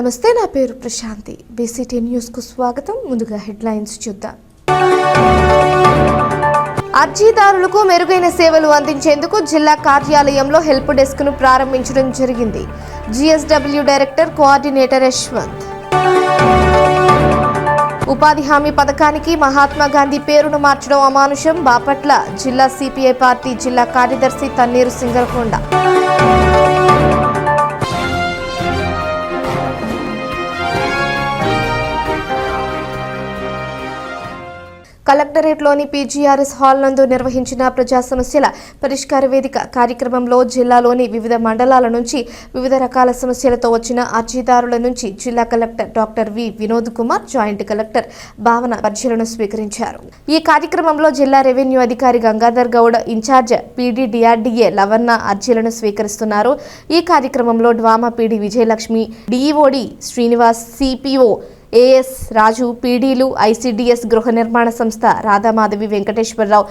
నమస్తే, నా పేరు ప్రశాంతి. బీసీటీ న్యూస్ కు స్వాగతం. ముందుగా హెడ్లైన్స్ చూద్దాం. అర్జీదారులకు మెరుగైన సేవలు అందించేందుకు జిల్లా కార్యాలయంలో హెల్ప్ డెస్క్ ను ప్రారంభించడం జరిగింది. జీఎస్డబ్ల్యూ డైరెక్టర్ కోఆర్డినేటర్ యశ్వంత్. ఉపాధి హామీ పథకానికి మహాత్మా గాంధీ పేరును మార్చడం అమానుషం. బాపట్ల జిల్లా సిపిఐ పార్టీ జిల్లా కార్యదర్శి తన్నీరు సింగల్కొండ. కలెక్టరేట్లోని పీజీఆర్ఎస్ హాల్ నందు నిర్వహించిన ప్రజా సమస్యల పరిష్కార వేదిక కార్యక్రమంలో జిల్లాలోని వివిధ మండలాల నుంచి వివిధ రకాల సమస్యలతో వచ్చిన అర్జీదారుల నుంచి జిల్లా collector doctor V Vinod Kumar, joint collector Bhavana అర్జీలను స్వీకరించారు. ఈ కార్యక్రమంలో జిల్లా రెవెన్యూ అధికారి Gangadhar Goud, in charge PD DRDA Lavanna అర్జీలను స్వీకరిస్తున్నారు. ఈ కార్యక్రమంలో DWMA PD Vijayalakshmi, DEOD Srinivas, CPO AS Raju, పీడీలు, ఐసీడీఎస్ గృహ నిర్మాణ సంస్థ రాధామాధవి, వెంకటేశ్వరరావు,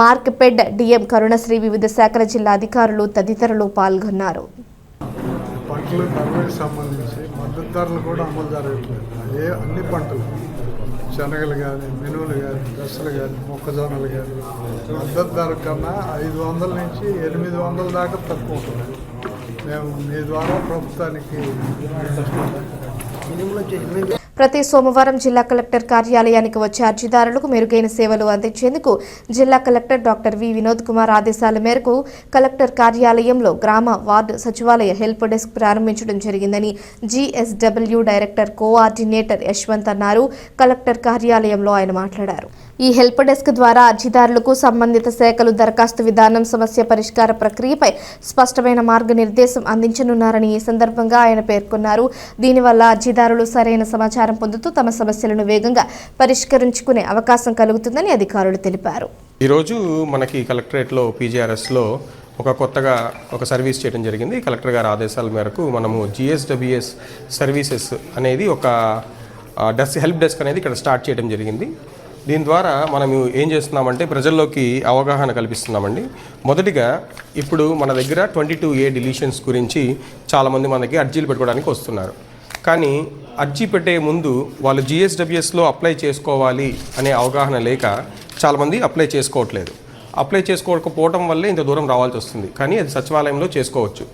మార్క్పెడ్ డిఎం కరుణశ్రీ, వివిధ శాఖల జిల్లా అధికారులు తదితరులు పాల్గొన్నారు. పంటలు ధరలకు సంబంధించి మద్దతు ధరలు కూడా అమలు జరగట్లేదు. అన్ని పంటలు, శనగలు కానీ, మినువులు కానీ, దశలు కానీ, మొక్కజొన్నలు కానీ మద్దతు ధర కన్నా 500 నుంచి 800 దాకా తక్కువ ఉంటుంది. మేము మీ ద్వారా ప్రభుత్వానికి ప్రతి సోమవారం జిల్లా కలెక్టర్ కార్యాలయానికి వచ్చే అర్జీదారులకు మెరుగైన సేవలు అందించేందుకు జిల్లా collector doctor V Vinod Kumar ఆదేశాల మేరకు కలెక్టర్ కార్యాలయంలో గ్రామ వార్డు సచివాలయ హెల్ప్ డెస్క్ ప్రారంభించడం జరిగిందని జీఎస్డబ్ల్యూ డైరెక్టర్ కోఆర్డినేటర్ యశ్వంత్ అన్నారు. కలెక్టర్ కార్యాలయంలో ఆయన మాట్లాడారు. ఈ హెల్ప్ డెస్క్ ద్వారా అర్జీదారులకు సంబంధిత శాఖలు దరఖాస్తు విధానం, సమస్య పరిష్కార ప్రక్రియపై స్పష్టమైన మార్గనిర్దేశం అందించనున్నారని ఈ సందర్భంగా ఆయన పేర్కొన్నారు. దీనివల్ల అర్జీదారులు సరైన సమాచారం పొందుతూ తమ సమస్యలను వేగంగా పరిష్కరించుకునే అవకాశం కలుగుతుందని అధికారులు తెలిపారు. ఈరోజు మనకి కలెక్టరేట్లో పీజీఆర్ఎస్లో కొత్తగా ఒక సర్వీస్ చేయడం జరిగింది. కలెక్టర్ గారి ఆదేశాల మేరకు మనము జిఎస్డబ్ల్యూఎస్ సర్వీసెస్ అనేది ఒక హెల్ప్ డెస్క్ అనేది ఇక్కడ స్టార్ట్ చేయడం జరిగింది. దీని ద్వారా మనం ఏం చేస్తున్నామంటే ప్రజల్లోకి అవగాహన కల్పిస్తున్నామండి. మొదటిగా ఇప్పుడు మన దగ్గర 22A డిలీషన్స్ గురించి చాలామంది మనకి అర్జీలు పెట్టుకోవడానికి వస్తున్నారు. కానీ అర్జీ పెట్టే ముందు వాళ్ళు జిఎస్డబ్ల్యూఎస్లో అప్లై చేసుకోవాలి అనే అవగాహన లేక చాలామంది అప్లై చేసుకోవట్లేదు. అప్లై చేసుకోకపోవడం వల్లే ఇంత దూరం రావాల్సి వస్తుంది. కానీ అది సచివాలయంలో చేసుకోవచ్చు.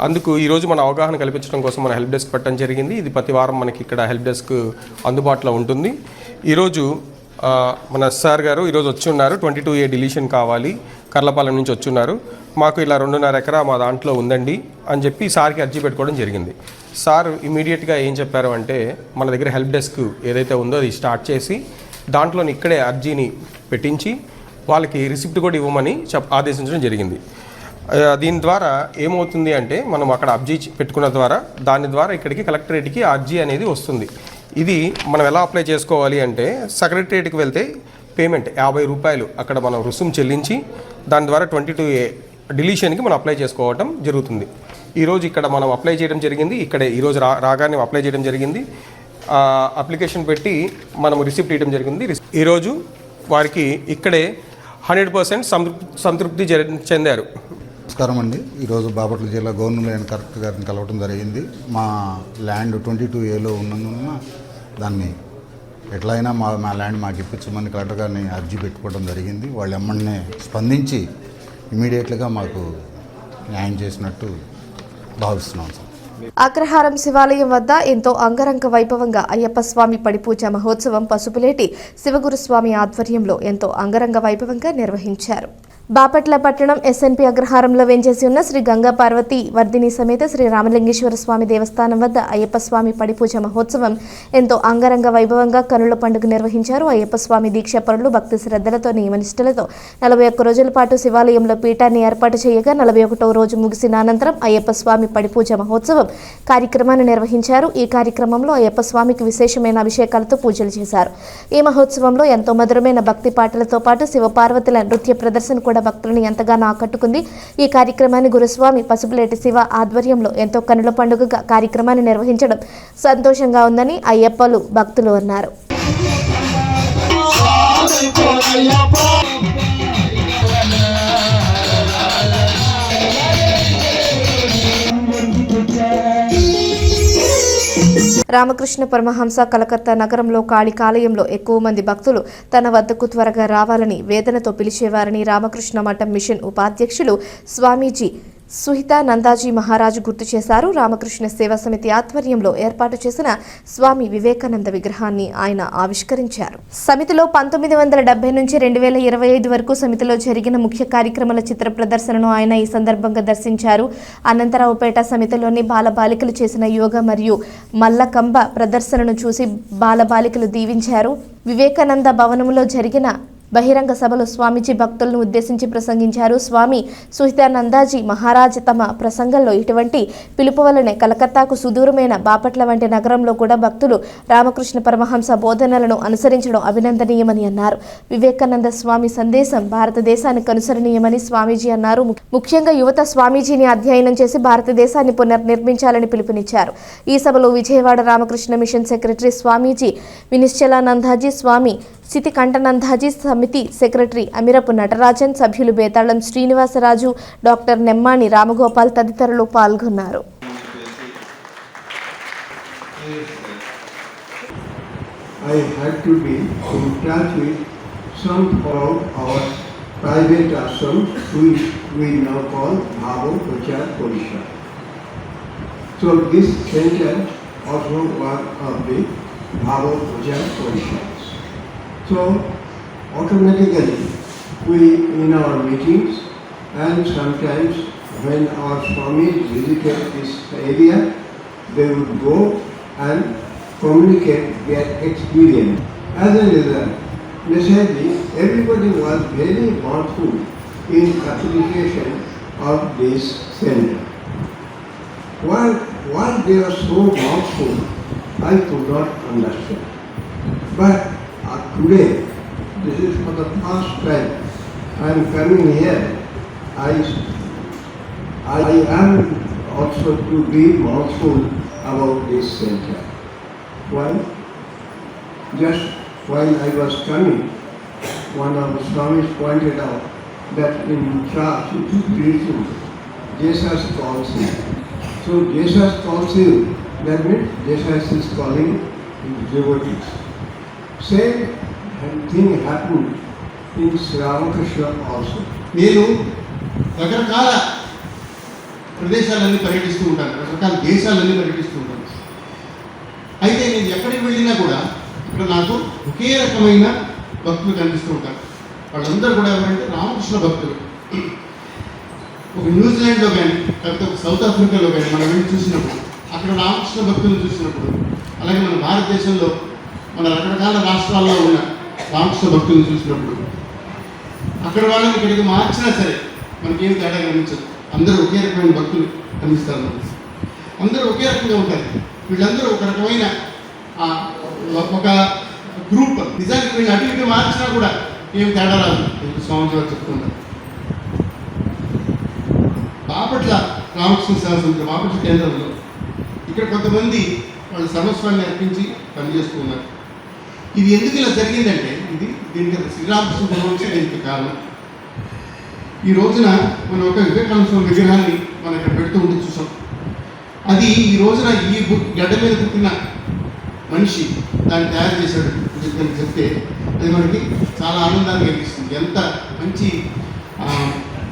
అందుకు ఈరోజు మన అవగాహన కల్పించడం కోసం మన హెల్ప్ డెస్క్ పెట్టడం జరిగింది. ఇది ప్రతి వారం మనకి ఇక్కడ హెల్ప్ డెస్క్ అందుబాటులో ఉంటుంది. ఈరోజు మన సార్ గారు ఈరోజు వచ్చి ఉన్నారు. 22A డిలీషన్ కావాలి, కర్లపాలెం నుంచి వచ్చి ఉన్నారు. మాకు ఇలా 2.5 ఎకరా మా దాంట్లో ఉందండి అని చెప్పి సార్కి అర్జీ పెట్టుకోవడం జరిగింది. సార్ ఇమీడియట్గా ఏం చెప్పారు అంటే మన దగ్గర హెల్ప్ డెస్క్ ఏదైతే ఉందో అది స్టార్ట్ చేసి దాంట్లో ఇక్కడే అర్జీని పెట్టించి వాళ్ళకి రిసిప్ట్ కూడా ఇవ్వమని ఆదేశించడం జరిగింది. దీని ద్వారా ఏమవుతుంది అంటే మనం అక్కడ అర్జీ పెట్టుకున్న ద్వారా దాని ద్వారా ఇక్కడికి కలెక్టరేట్కి అర్జీ అనేది వస్తుంది. ఇది మనం ఎలా అప్లై చేసుకోవాలి అంటే సెక్రటరియట్కి వెళ్తే పేమెంట్ 50 రూపాయలు అక్కడ మనం రుసుము చెల్లించి దాని ద్వారా 22A డిలీషన్కి మనం అప్లై చేసుకోవటం జరుగుతుంది. ఈరోజు ఇక్కడ మనం అప్లై చేయడం జరిగింది. ఇక్కడే ఈరోజు రాగానే అప్లై చేయడం జరిగింది. అప్లికేషన్ పెట్టి మనం రిసిప్ట్ ఇవ్వడం జరిగింది. ఈరోజు వారికి ఇక్కడే 100% సంతృప్తి చెందారు. నమస్కారం అండి. ఈరోజు బాపట్ల జిల్లా గవర్నర్ కలెక్టర్ గారిని కలవడం జరిగింది. మా ల్యాండ్ 22Aలో ఉన్నందున దాన్ని ఎట్లయినా మా ల్యాండ్ మాకు ఇప్పించమని కలెక్టర్ గారిని అర్జీ పెట్టుకోవడం జరిగింది. వాళ్ళు ఎమ్మన్నే స్పందించి ఇమీడియట్గా మాకు న్యాయం చేసినట్టు భావిస్తున్నాం సార్. అగ్రహారం శివాలయం వద్ద ఎంతో అంగరంగ వైభవంగా అయ్యప్ప స్వామి పడిపూజ మహోత్సవం పసుపులేటి శివగురుస్వామి ఆధ్వర్యంలో ఎంతో అంగరంగ వైభవంగా నిర్వహించారు. బాపట్ల పట్టణం ఎస్ఎన్పి అగ్రహారంలో వెంచేసి ఉన్న శ్రీ గంగా పార్వతి వర్ధిని సమేత శ్రీ రామలింగేశ్వర స్వామి దేవస్థానం వద్ద అయ్యప్ప స్వామి పడిపూజ మహోత్సవం ఎంతో అంగరంగ వైభవంగా కనుల పండుగ నిర్వహించారు. అయ్యప్ప స్వామి దీక్షాపరులు భక్తి శ్రద్ధలతో నియమనిష్టలతో 41 రోజుల పాటు శివాలయంలో పీఠాన్ని ఏర్పాటు చేయగా 41వ రోజు ముగిసిన అనంతరం అయ్యప్ప స్వామి పడిపూజ మహోత్సవం కార్యక్రమాన్ని నిర్వహించారు. ఈ కార్యక్రమంలో అయ్యప్ప స్వామికి విశేషమైన అభిషేకాలతో పూజలు చేశారు. ఈ మహోత్సవంలో ఎంతో మధురమైన భక్తి పాటలతో పాటు శివపార్వతుల నృత్య ప్రదర్శన కూడా భక్తులను ఎంతగానో ఆకట్టుకుంది. ఈ కార్యక్రమాన్ని గురుస్వామి పసుపులేటి శివ ఆధ్వర్యంలో ఎంతో కనుల పండుగగా కార్యక్రమాన్ని నిర్వహించడం సంతోషంగా ఉందని అయ్యప్పలు భక్తులు అన్నారు. రామకృష్ణ పరమహంస కలకత్తా నగరంలో కాళికాలయంలో ఎక్కువ మంది భక్తులు తన వద్దకు త్వరగా రావాలని వేదనతో పిలిచేవారని రామకృష్ణ మఠం మిషన్ ఉపాధ్యక్షులు స్వామీజీ సుహితానందాజీ మహారాజు గుర్తు చేశారు. రామకృష్ణ సేవా సమితి ఆధ్వర్యంలో ఏర్పాటు చేసిన స్వామి వివేకానంద విగ్రహాన్ని ఆయన ఆవిష్కరించారు. సమితిలో 1970 నుంచి 2025 వరకు సమితిలో జరిగిన ముఖ్య కార్యక్రమాల చిత్ర ప్రదర్శనను ఆయన ఈ సందర్భంగా దర్శించారు. అనంతరావుపేట సమితిలోని బాలబాలికలు చేసిన యోగా మరియు మల్లకంబ ప్రదర్శనను చూసి బాలబాలికలు దీవించారు. వివేకానంద భవనంలో జరిగిన బహిరంగ సభలో స్వామీజీ భక్తులను ఉద్దేశించి ప్రసంగించారు. స్వామి సుహితానందాజీ మహారాజ్ తమ ప్రసంగంలో ఇటువంటి పిలుపు వల్లనే కలకత్తాకు సుదూరమైన బాపట్ల వంటి నగరంలో కూడా భక్తులు రామకృష్ణ పరమహంస బోధనలను అనుసరించడం అభినందనీయమని అన్నారు. వివేకానంద స్వామి సందేశం భారతదేశానికి అనుసరణీయమని స్వామీజీ అన్నారు. ముఖ్యంగా యువత స్వామీజీని అధ్యయనం చేసి భారతదేశాన్ని పునర్నిర్మించాలని పిలుపునిచ్చారు. ఈ సభలో విజయవాడ రామకృష్ణ మిషన్ సెక్రటరీ స్వామీజీ వినిశ్చలానందాజీ, స్వామి సితికంఠనందాజీ, సమితి సెక్రటరీ అమిరపు నటరాజన్, సభ్యులు బేతాళం శ్రీనివాసరాజు, డాక్టర్ నెమ్మాని రామగోపాల్ తదితరులు పాల్గొన్నారు. I had to be in touch with some of our private ashrams, which we now call Bhavo Prachar Parishad. So this center also was of the Bhavo Prachar Parishad. So automatically we, in our meetings and sometimes when our Swamis visited this area, they would go and communicate their experience. As a result, necessarily everybody was very thoughtful in appreciation of this center. Why they are so thoughtful, I could not understand. But today, this is for the first time I am coming here. I am also to be thoughtful about this center. Why? Just while I was coming, one of the Swamis pointed out that in church it is written, Jesus calls you. So Jesus calls you, that means Jesus is calling his devotees. Same thing happened in Sri Ramakrishna also. నేను రకరకాల ప్రదేశాలన్నీ పర్యటిస్తూ ఉంటాను, రకరకాల దేశాలన్నీ పర్యటిస్తూ ఉంటాను. అయితే నేను ఎక్కడికి వెళ్ళినా కూడా ఇక్కడ నాకు ఒకే రకమైన భక్తులు కనిపిస్తూ ఉంటారు. వాళ్ళందరూ కూడా ఎవరంటే రామకృష్ణ భక్తులు. ఒక న్యూజిలాండ్లో కానీ లేకపోతే ఒక సౌత్ ఆఫ్రికాలో కానీ మనం వెళ్ళి చూసినప్పుడు అక్కడ రామకృష్ణ భక్తులను చూసినప్పుడు, అలాగే మన భారతదేశంలో మన రకరకాల రాష్ట్రాల్లో ఉన్న రామకృష్ణ భక్తులను చూసినప్పుడు అక్కడ వాళ్ళని ఇక్కడికి మార్చినా సరే మనకేం తేడా కనిపించదు. అందరూ ఒకే రకమైన భక్తులు కనిపిస్తారు మనకి. అందరూ ఒకే రకంగా ఉంటారు. వీళ్ళందరూ ఒక రకమైన ఒక గ్రూప్. నిజానికి వీళ్ళు అటు ఇటు మార్చినా కూడా ఏం తేడా రాదు. స్వామి వారు చెప్తుంటారు. బాపట్ల రామకృష్ణ సేవా సమితి బాపట్ల కేంద్రంలో ఇక్కడ కొంతమంది వాళ్ళ సర్వస్వాన్ని అర్పించి పనిచేస్తూ ఉన్నారు. ఇది ఎందుకు ఇలా జరిగిందంటే దీనికి శ్రీరామకృష్ణ పరమహంస దీనికి కారణం. ఈ రోజున మనం ఒక వివేకానంద స్వామి విగ్రహాన్ని మనం ఇక్కడ పెడుతూ ఉంటే చూసాం. అది ఈ రోజున ఈ గడ్డ మీద పుట్టిన మనిషి దాన్ని తయారు చేశాడు అని చెప్తే అది మనకి చాలా ఆనందాన్ని కలిగిస్తుంది. ఎంత మంచి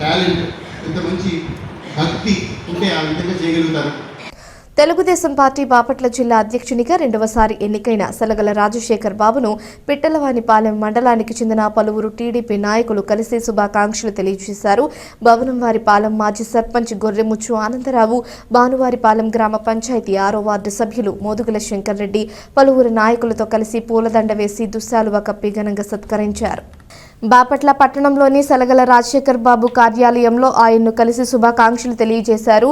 టాలెంట్, ఎంత మంచి భక్తి ఉంటే ఆ విధంగా చేయగలుగుతారు. తెలుగుదేశం పార్టీ బాపట్ల జిల్లా అధ్యక్షునిగా రెండవసారి ఎన్నికైన సలగల రాజశేఖర్ బాబును పిట్టలవానిపాలెం మండలానికి చెందిన పలువురు టీడీపీ నాయకులు కలిసి శుభాకాంక్షలు తెలియజేశారు. భవనంవారిపాలెం మాజీ సర్పంచ్ గొర్రెముచ్చు ఆనందరావు, భానువారిపాలెం గ్రామ పంచాయతీ 6వ వార్డు సభ్యులు మోదుగుల శంకర్ రెడ్డి పలువురు నాయకులతో కలిసి పూలదండ వేసి దుస్సాలువ కప్పి ఘనంగా సత్కరించారు. బాపట్ల పట్టణంలోని సలగల రాజశేఖర్ బాబు కార్యాలయంలో ఆయన్ను కలిసి శుభాకాంక్షలు తెలియజేశారు.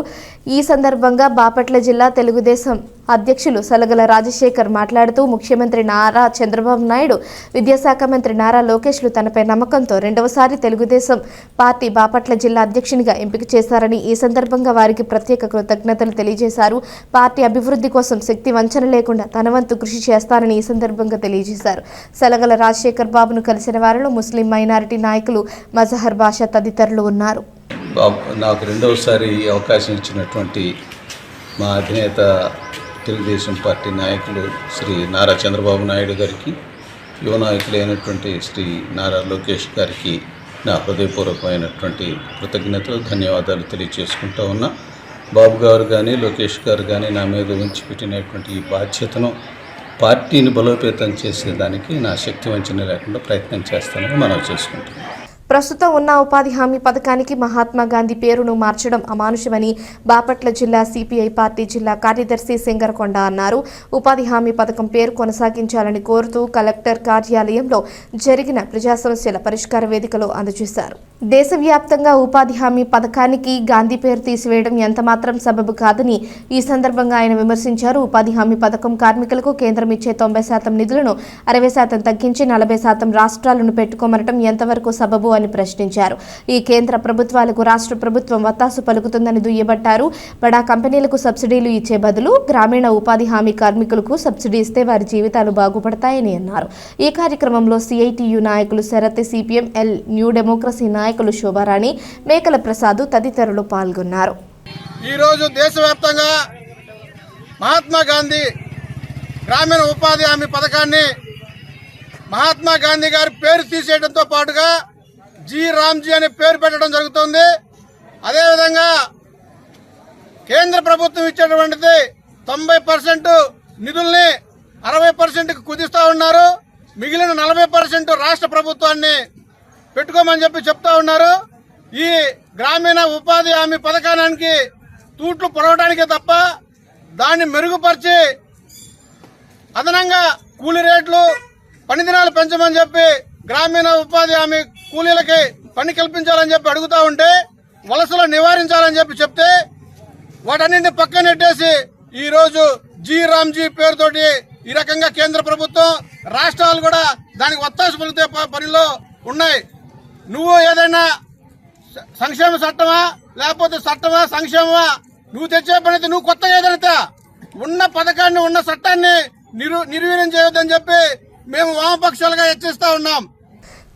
ఈ సందర్భంగా బాపట్ల జిల్లా తెలుగుదేశం అధ్యక్షులు సలగల రాజశేఖర్ మాట్లాడుతూ ముఖ్యమంత్రి నారా చంద్రబాబు నాయుడు, విద్యాశాఖ మంత్రి నారా లోకేష్లు తనపై నమ్మకంతో రెండవసారి తెలుగుదేశం పార్టీ బాపట్ల జిల్లా అధ్యక్షునిగా ఎంపిక చేశారని ఈ సందర్భంగా వారికి ప్రత్యేక కృతజ్ఞతలు తెలియజేశారు. పార్టీ అభివృద్ధి కోసం శక్తి వంచన లేకుండా తన వంతు కృషి చేస్తారని ఈ సందర్భంగా తెలియజేశారు. సలగల రాజశేఖర్ బాబును కలిసిన వారిలో ముస్లిం మైనారిటీ నాయకులు మజహర్ బాషా తదితరులు ఉన్నారు. నాకు రెండవసారి అవకాశం ఇచ్చినటువంటి మా అధినేత తెలుగుదేశం పార్టీ నాయకులు శ్రీ నారా చంద్రబాబు నాయుడు గారికి, యువ నాయకులైనటువంటి శ్రీ నారా లోకేష్ గారికి నా హృదయపూర్వకమైనటువంటి కృతజ్ఞతలు, ధన్యవాదాలు తెలియజేసుకుంటూ ఉన్నా. బాబు గారు కానీ లోకేష్ గారు కానీ నా మీద ఉంచి పెట్టినటువంటి ఈ బాధ్యతను పార్టీని బలోపేతం చేసేదానికి నా శక్తి వంచన లేకుండా ప్రయత్నం చేస్తానని మనవి చేసుకుంటున్నాను. ప్రస్తుతం ఉన్న ఉపాధి హామీ పథకానికి మహాత్మా గాంధీ పేరును మార్చడం అమానుషమని బాపట్ల జిల్లా సిపిఐ పార్టీ జిల్లా కార్యదర్శి సింగరకొండ అన్నారు. ఉపాధి హామీ పథకం పేరు కొనసాగించాలని కోరుతూ కలెక్టర్ కార్యాలయంలో జరిగిన ప్రజా సమస్యల పరిష్కార వేదికలో అందజేశారు. దేశవ్యాప్తంగా ఉపాధి హామీ పథకానికి గాంధీ పేరు తీసివేయడం ఎంతమాత్రం సబబు కాదని ఈ సందర్భంగా ఆయన విమర్శించారు. ఉపాధి హామీ పథకం కార్మికులకు కేంద్రం ఇచ్చే 90% నిధులను 60% తగ్గించి 40% రాష్ట్రాలను పెట్టుకోమనటం ఎంతవరకు సబబు అని ప్రశ్నించారు. ఈ కేంద్ర ప్రభుత్వాలకు రాష్ట్ర ప్రభుత్వం వత్తాసు పలుకుతుందని దుయ్యబట్టారు. బడా కంపెనీలకు సబ్సిడీలు ఇచ్చే బదులు గ్రామీణ ఉపాధి హామీ కార్మికులకు సబ్సిడీ ఇస్తే వారి జీవితాలు బాగుపడతాయని అన్నారు. ఈ కార్యక్రమంలో సిఐటియు నాయకులు Sharath, CPM L, New Democracy నాయకులు శోభారాణి, మేకల ప్రసాద్ తదితరులు పాల్గొన్నారు. ఈరోజు దేశవ్యాప్తంగా మహాత్మా గాంధీ గ్రామీణ ఉపాధి హామీ పథకాన్ని మహాత్మా గాంధీ గారి పేరు తీసేయడంతో పాటుగా జి రామ్జీ అనే పేరు పెట్టడం జరుగుతుంది. అదేవిధంగా కేంద్ర ప్రభుత్వం ఇచ్చేటువంటిది 90% నిధుల్ని 60%కి కుదిస్తూ ఉన్నారు. మిగిలిన 40% రాష్ట్ర ప్రభుత్వాన్ని పెట్టుకోమని చెప్తా ఉన్నారు. ఈ గ్రామీణ ఉపాధి హామీ పథకానికి తూట్లు పొడవడానికే తప్ప దాన్ని మెరుగుపరిచి అదనంగా కూలీ రేట్లు, పని దినాలు పెంచమని చెప్పి గ్రామీణ ఉపాధి హామీ కూలీలకి పని కల్పించాలని చెప్పి అడుగుతా ఉంటే, వలసలు నివారించాలని చెప్తే వాటన్నింటిని పక్కన నెట్టేసి ఈరోజు జి రామ్జీ పేరుతోటి ఈ రకంగా కేంద్ర ప్రభుత్వం, రాష్ట్రాలు కూడా దానికి ఒత్తాసు పలికే పనిలో ఉన్నాయి. నువ్వు ఏదైనా సంక్షేమ చట్టమా లేకపోతే చట్టమా సంక్షేమమా నువ్వు తెచ్చే పని నువ్వు కొత్తగా ఏదైతే ఉన్న పథకాన్ని, ఉన్న చట్టాన్ని నిర్వీర్యం చేయొద్దని చెప్పి మేము వామపక్షాలుగా హెచ్చరిస్తా ఉన్నాం.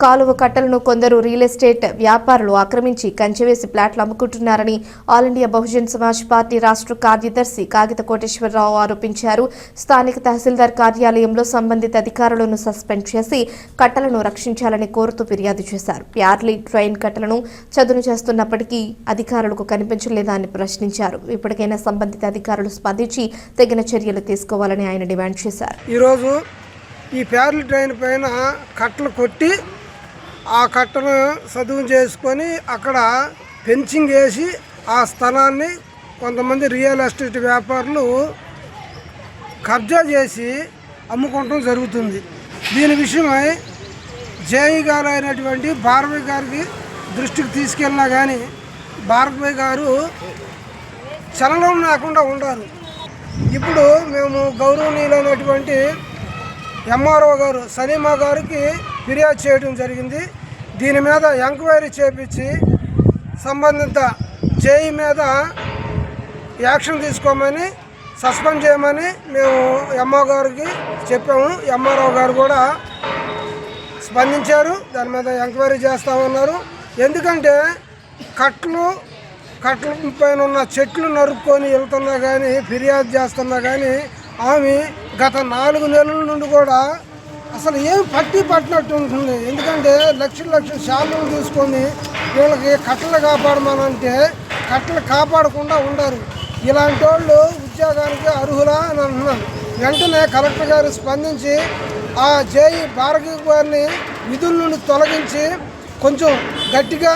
కాలువ కట్టలను కొందరు రియల్ ఎస్టేట్ వ్యాపారులు ఆక్రమించి కంచెవేసి ప్లాట్లు అమ్ముకుంటున్నారని All India Bahujan Samaj Party రాష్ట్ర కార్యదర్శి కాగిత కోటేశ్వరరావు ఆరోపించారు. స్థానిక తహసీల్దార్ కార్యాలయంలో సంబంధిత అధికారులను సస్పెండ్ చేసి కట్టలను రక్షించాలని కోరుతూ ఫిర్యాదు చేశారు. ప్యార్లీ ట్రైన్ కట్టలను చదును చేస్తున్నప్పటికీ అధికారులకు కనిపించలేదా అని ప్రశ్నించారు. ఇప్పటికైనా సంబంధిత అధికారులు స్పందించి తగిన చర్యలు తీసుకోవాలని ఆయన డిమాండ్ చేశారు. ఈరోజు ఈ ప్యార్లీ ట్రైన్ పైన కట్టలు కొట్టి ఆ కట్టను చదువు చేసుకొని అక్కడ ఫెన్సింగ్ వేసి ఆ స్థలాన్ని కొంతమంది రియల్ ఎస్టేట్ వ్యాపారులు కబ్జా చేసి అమ్ముకోవటం జరుగుతుంది. దీని విషయమై జేఈ గారు అయినటువంటి భార్గవి గారికి దృష్టికి తీసుకెళ్ళినా కానీ భార్గవి గారు చలనం లేకుండా ఉండాలి. ఇప్పుడు మేము గౌరవనీయులైనటువంటి ఎంఆర్ఓ గారు సలీమా గారికి ఫిర్యాదు చేయడం జరిగింది. దీని మీద ఎంక్వైరీ చేపించి సంబంధిత జేఈ మీద యాక్షన్ తీసుకోమని, సస్పెండ్ చేయమని మేము ఎంఓ గారికి చెప్పాము. ఎంఆర్ఓ గారు కూడా స్పందించారు. దాని మీద ఎంక్వైరీ చేస్తామన్నారు. ఎందుకంటే కట్టల పైన ఉన్న చెట్లు నరుక్కొని వెళ్తున్నా కానీ, ఫిర్యాదు చేస్తున్నా కానీ ఆమె గత 4 నెలల నుండి కూడా అసలు ఏం పట్టినట్టు ఉంటుంది. ఎందుకంటే లక్షల శాలను తీసుకొని వీళ్ళకి కట్టలు కాపాడమనంటే కట్టలు కాపాడకుండా ఉండరు. ఇలాంటి వాళ్ళు ఉద్యోగానికి అర్హులా అని అంటున్నాను. వెంటనే కలెక్టర్ గారు స్పందించి ఆ జేఈ భార్గవి గారిని విధుల నుండి తొలగించి కొంచెం గట్టిగా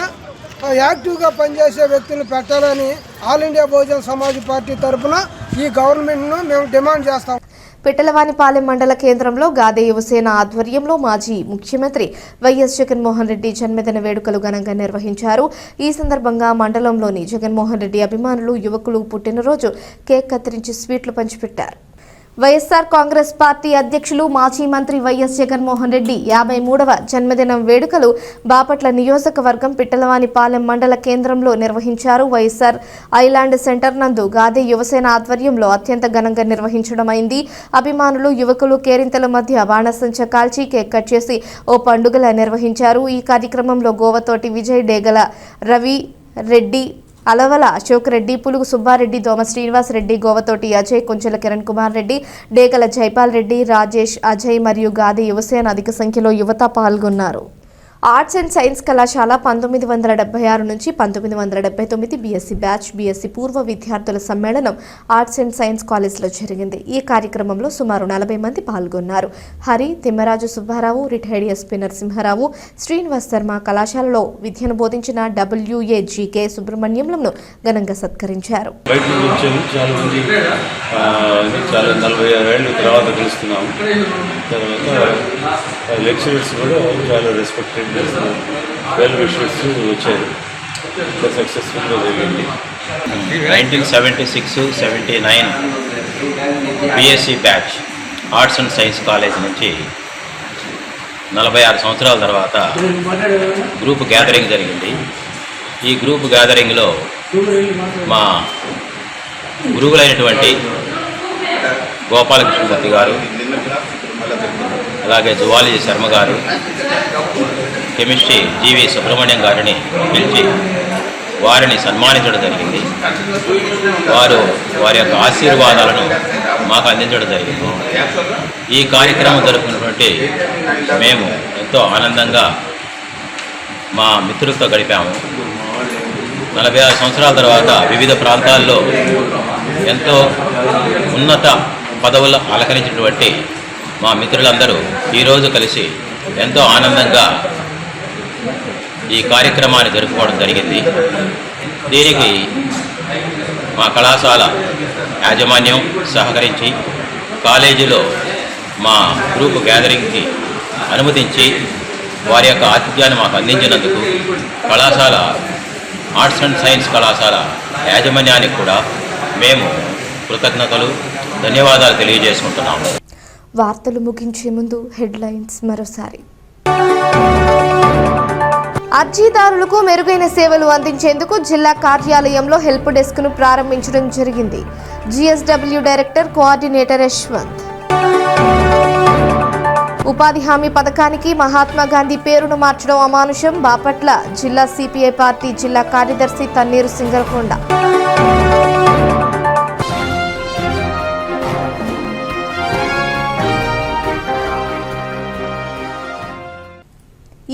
యాక్టివ్గా పనిచేసే వ్యక్తులను పెట్టాలని all India Bahujan Samaj party తరఫున ఈ గవర్నమెంట్ను మేము డిమాండ్ చేస్తాం. పిట్టలవానిపాలెం మండల కేంద్రంలో గాదే యువసేన ఆధ్వర్యంలో మాజీ ముఖ్యమంత్రి వైఎస్ జగన్మోహన్ రెడ్డి జన్మదిన వేడుకలు ఘనంగా నిర్వహించారు. ఈ సందర్భంగా మండలంలోని జగన్మోహన్ రెడ్డి అభిమానులు, యువకులు పుట్టినరోజు కేక్ కత్తిరించి స్వీట్లు పంచిపెట్టారు. వైఎస్ఆర్ కాంగ్రెస్ పార్టీ అధ్యక్షులు మాజీ మంత్రి వైఎస్ జగన్మోహన్ రెడ్డి 53వ జన్మదినం వేడుకలు బాపట్ల నియోజకవర్గం పిట్టలవానిపాలెం మండల కేంద్రంలో నిర్వహించారు. వైఎస్ఆర్ ఐలాండ్ సెంటర్ నందు గాదే యువసేన ఆధ్వర్యంలో అత్యంత ఘనంగా నిర్వహించడమైంది. అభిమానులు, యువకులు కేరింతల మధ్య బాణసంచ కాల్చి కేక్ కట్ చేసి ఓ పండుగలా నిర్వహించారు. ఈ కార్యక్రమంలో గోవతోటి విజయ్, డేగల రవి రెడ్డి, అలవల అశోక్ రెడ్డి, పులుగు సుబ్బారెడ్డి, దోమ శ్రీనివాస్ రెడ్డి, గోవతోటి అజయ్, కుంచెల కిరణ్ కుమార్ రెడ్డి, డేగల జైపాల్ రెడ్డి, రాజేష్, అజయ్ మరియు గాది యువసేన అధిక సంఖ్యలో యువత పాల్గొన్నారు. ఆర్ట్స్ అండ్ సైన్స్ కళాశాల 1976 నుంచి 1979 బీఎస్సీ బ్యాచ్ బీఎస్సీ పూర్వ విద్యార్థుల సమ్మేళనం ఆర్ట్స్ అండ్ సైన్స్ కాలేజ్లో జరిగింది. ఈ కార్యక్రమంలో సుమారు 40 మంది పాల్గొన్నారు. హరి, తిమ్మరాజు సుబ్బారావు, రిటైర్డ్ ఎస్పీ నరసింహారావు, శ్రీనివాస్ శర్మ, కళాశాలలో విద్యను బోధించిన WAGK సుబ్రహ్మణ్యంలను ఘనంగా సత్కరించారు. బయట నుంచి వచ్చాము, చాలా మంది చాలా 45 ఏళ్ళ తర్వాత కలుస్తున్నాము. తర్వాత లెక్చరర్స్ కూడా చాలా రెస్పెక్టెడ్ వెల్ విషర్స్ వచ్చారు. సక్సెస్ఫుల్గా జరిగింది. 1976-79 BSc batch arts and science college నుంచి 46 సంవత్సరాల తర్వాత గ్రూప్ గ్యాదరింగ్ జరిగింది. ఈ గ్రూప్ గ్యాదరింగ్లో మా గురువులైనటువంటి గోపాలకృష్ణమూర్తి గారు, అలాగే జువాలజీ శర్మ గారు, కెమిస్ట్రీ జీవి సుబ్రహ్మణ్యం గారిని పిలిచి వారిని సన్మానించడం జరిగింది. వారి యొక్క ఆశీర్వాదాలను మాకు అందించడం జరిగింది. ఈ కార్యక్రమం జరుపుకున్నటువంటి మేము ఎంతో ఆనందంగా మా మిత్రులతో గడిపాము. 46 సంవత్సరాల తర్వాత వివిధ ప్రాంతాల్లో ఎంతో ఉన్నత పదవులు అలంకరించినటువంటి మా మిత్రులందరూ ఈరోజు కలిసి ఎంతో ఆనందంగా ఈ కార్యక్రమాన్ని జరుపుకోవడం జరిగింది. దీనికి మా కళాశాల యాజమాన్యం సహకరించి కాలేజీలో మా గ్రూప్ గ్యాదరింగ్కి అనుమతించి వారి యొక్క ఆతిథ్యాన్ని మాకు అందించినందుకు కళాశాల ఆర్ట్స్ అండ్ సైన్స్ కళాశాల యాజమాన్యానికి కూడా మేము కృతజ్ఞతలు, ధన్యవాదాలు తెలియజేసుకుంటున్నాము. వార్తలు ముగించే ముందు హెడ్లైన్స్ మరోసారి. అర్జీదారులకు మెరుగైన సేవలు అందించేందుకు జిల్లా కార్యాలయంలో హెల్ప్ డెస్క్ను ప్రారంభించడం జరిగింది. GSW director coordinator Yashwant. ఉపాధి హామీ పథకానికి మహాత్మా గాంధీ పేరును మార్చడం అమానుషం. బాపట్ల జిల్లా CPI పార్టీ జిల్లా కార్యదర్శి తన్నీరు సింగరకొండ.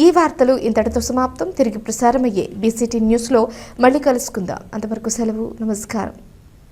ఈ వార్తలు ఇంతటితో సమాప్తం. తిరిగి ప్రసారమయ్యే BCT న్యూస్లో మళ్ళీ కలుసుకుందాం. అంతవరకు సెలవు. నమస్కారం.